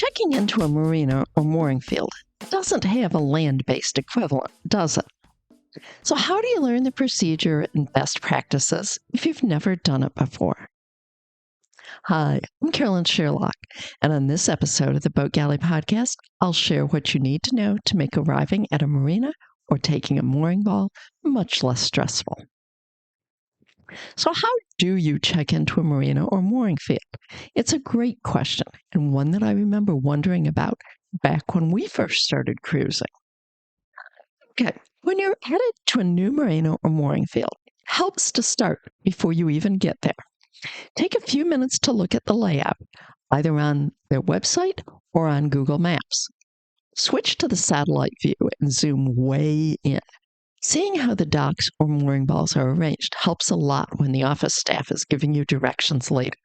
Checking into a marina or mooring field doesn't have a land-based equivalent, does it? So how do you learn the procedure and best practices if you've never done it before? Hi, I'm Carolyn Sherlock, and on this episode of the Boat Galley Podcast, I'll share what you need to know to make arriving at a marina or taking a mooring ball much less stressful. So how do you check into a marina or mooring field? It's a great question, and one that I remember wondering about back when we first started cruising. Okay, when you're headed to a new marina or mooring field, it helps to start before you even get there. Take a few minutes to look at the layout, either on their website or on Google Maps. Switch to the satellite view and zoom way in. Seeing how the docks or mooring balls are arranged helps a lot when the office staff is giving you directions later.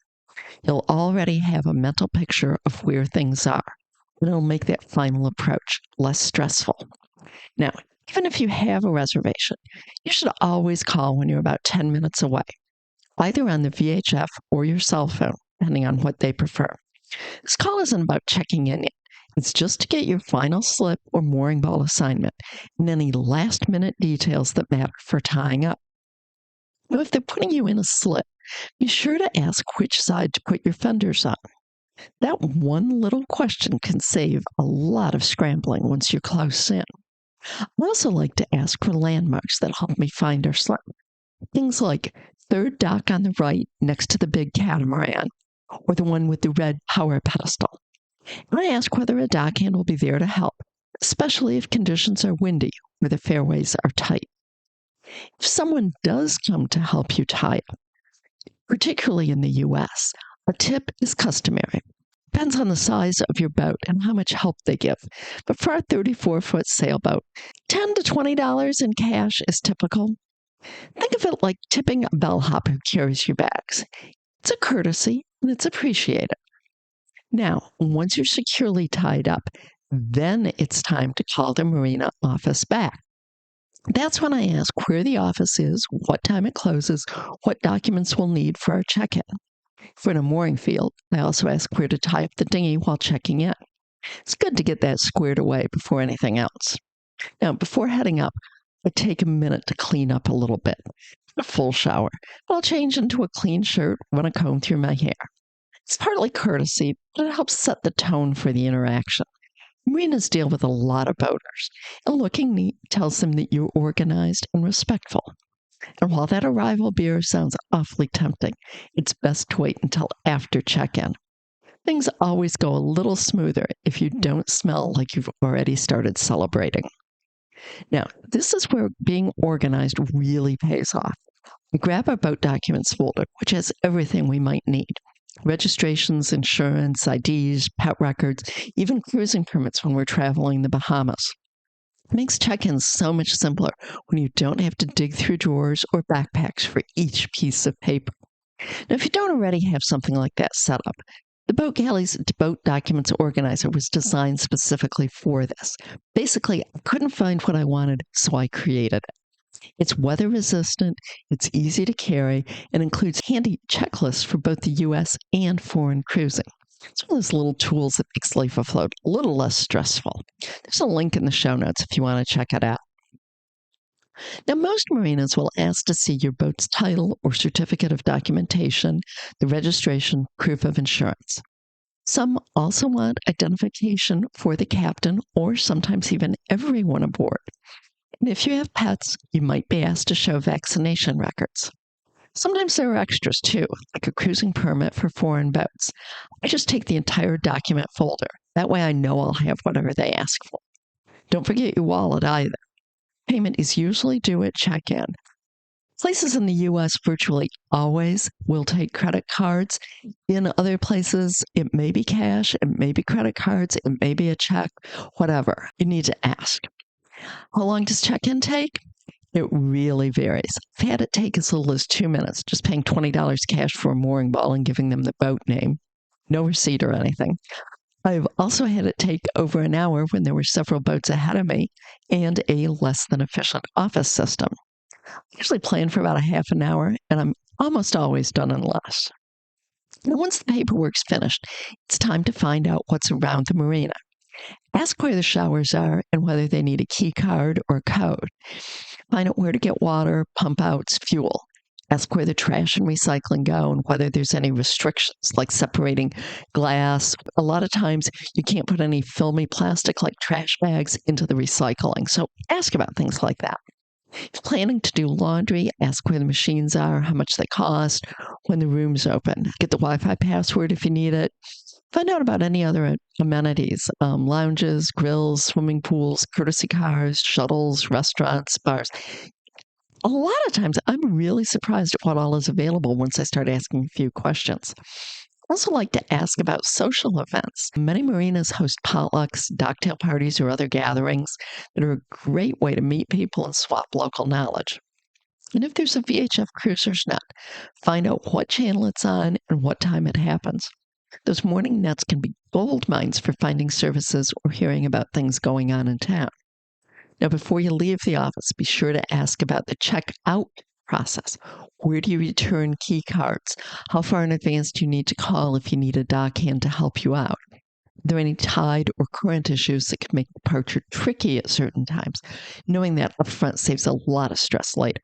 You'll already have a mental picture of where things are, and it'll make that final approach less stressful. Now, even if you have a reservation, you should always call when you're about 10 minutes away, either on the VHF or your cell phone, depending on what they prefer. This call isn't about checking in yet. It's just to get your final slip or mooring ball assignment and any last-minute details that matter for tying up. Now, if they're putting you in a slip, be sure to ask which side to put your fenders on. That one little question can save a lot of scrambling once you're close in. I also like to ask for landmarks that help me find our slip. Things like third dock on the right next to the big catamaran, or the one with the red power pedestal. And I ask whether a dockhand will be there to help, especially if conditions are windy or the fairways are tight. If someone does come to help you tie up, particularly in the U.S., a tip is customary. Depends on the size of your boat and how much help they give. But for a 34-foot sailboat, $10 to $20 in cash is typical. Think of it like tipping a bellhop who carries your bags. It's a courtesy and it's appreciated. Now, once you're securely tied up, then it's time to call the marina office back. That's when I ask where the office is, what time it closes, what documents we'll need for our check-in. For in a mooring field, I also ask where to tie up the dinghy while checking in. It's good to get that squared away before anything else. Now, before heading up, I take a minute to clean up a little bit. A full shower. I'll change into a clean shirt, run a comb through my hair. It's partly courtesy, but it helps set the tone for the interaction. Marinas deal with a lot of boaters, and looking neat tells them that you're organized and respectful. And while that arrival beer sounds awfully tempting, it's best to wait until after check-in. Things always go a little smoother if you don't smell like you've already started celebrating. Now, this is where being organized really pays off. We grab our boat documents folder, which has everything we might need. Registrations, insurance, IDs, pet records, even cruising permits when we're traveling the Bahamas. It makes check-ins so much simpler when you don't have to dig through drawers or backpacks for each piece of paper. Now, if you don't already have something like that set up, the Boat Galley's Boat Documents Organizer was designed specifically for this. Basically, I couldn't find what I wanted, so I created it. It's weather resistant, it's easy to carry, and includes handy checklists for both the U.S. and foreign cruising. It's one of those little tools that makes life afloat a little less stressful. There's a link in the show notes if you want to check it out. Now, most marinas will ask to see your boat's title or certificate of documentation, the registration, proof of insurance. Some also want identification for the captain or sometimes even everyone aboard. And if you have pets, you might be asked to show vaccination records. Sometimes there are extras too, like a cruising permit for foreign boats. I just take the entire document folder. That way I know I'll have whatever they ask for. Don't forget your wallet either. Payment is usually due at check-in. Places in the U.S. virtually always will take credit cards. In other places, it may be cash, it may be credit cards, it may be a check, whatever. You need to ask. How long does check-in take? It really varies. I've had it take as little as 2 minutes, just paying $20 cash for a mooring ball and giving them the boat name. No receipt or anything. I've also had it take over an hour when there were several boats ahead of me and a less than efficient office system. I usually plan for about a half an hour, and I'm almost always done in less. Now, once the paperwork's finished, it's time to find out what's around the marina. Ask where the showers are and whether they need a key card or code. Find out where to get water, pump outs, fuel. Ask where the trash and recycling go and whether there's any restrictions, like separating glass. A lot of times you can't put any filmy plastic like trash bags into the recycling. So ask about things like that. If planning to do laundry, ask where the machines are, how much they cost, when the room's open. Get the Wi-Fi password if you need it. Find out about any other amenities, lounges, grills, swimming pools, courtesy cars, shuttles, restaurants, bars. A lot of times I'm really surprised at what all is available once I start asking a few questions. I also like to ask about social events. Many marinas host potlucks, cocktail parties, or other gatherings that are a great way to meet people and swap local knowledge. And if there's a VHF cruiser's net, find out what channel it's on and what time it happens. Those morning nets can be gold mines for finding services or hearing about things going on in town. Now, before you leave the office, be sure to ask about the check-out process. Where do you return key cards? How far in advance do you need to call if you need a dockhand to help you out? Are there any tide or current issues that can make departure tricky at certain times? Knowing that upfront saves a lot of stress later.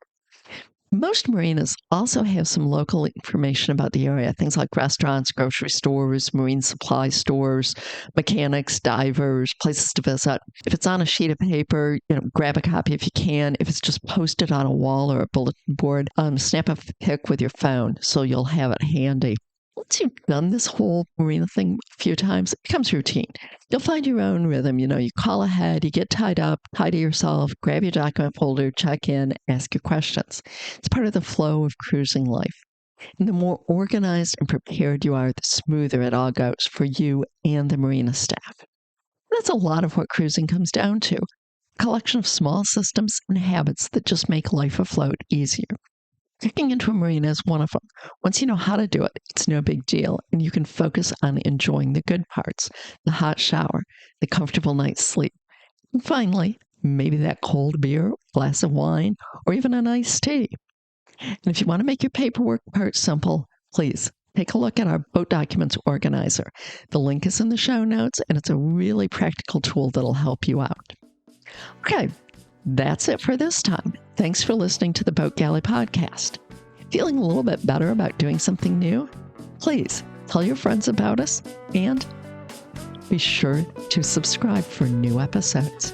Most marinas also have some local information about the area, things like restaurants, grocery stores, marine supply stores, mechanics, divers, places to visit. If it's on a sheet of paper, grab a copy if you can. If it's just posted on a wall or a bulletin board, snap a pic with your phone so you'll have it handy. Once you've done this whole marina thing a few times, it becomes routine. You'll find your own rhythm. You call ahead, you get tied up, tidy yourself, grab your document folder, check in, ask your questions. It's part of the flow of cruising life. And the more organized and prepared you are, the smoother it all goes for you and the marina staff. That's a lot of what cruising comes down to. A collection of small systems and habits that just make life afloat easier. Checking into a marina is one of them. Once you know how to do it, it's no big deal, and you can focus on enjoying the good parts, the hot shower, the comfortable night's sleep. And finally, maybe that cold beer, glass of wine, or even an iced tea. And if you want to make your paperwork part simple, please take a look at our boat documents organizer. The link is in the show notes, and it's a really practical tool that'll help you out. Okay. That's it for this time. Thanks for listening to the Boat Galley podcast. Feeling a little bit better about doing something new? Please tell your friends about us and be sure to subscribe for new episodes.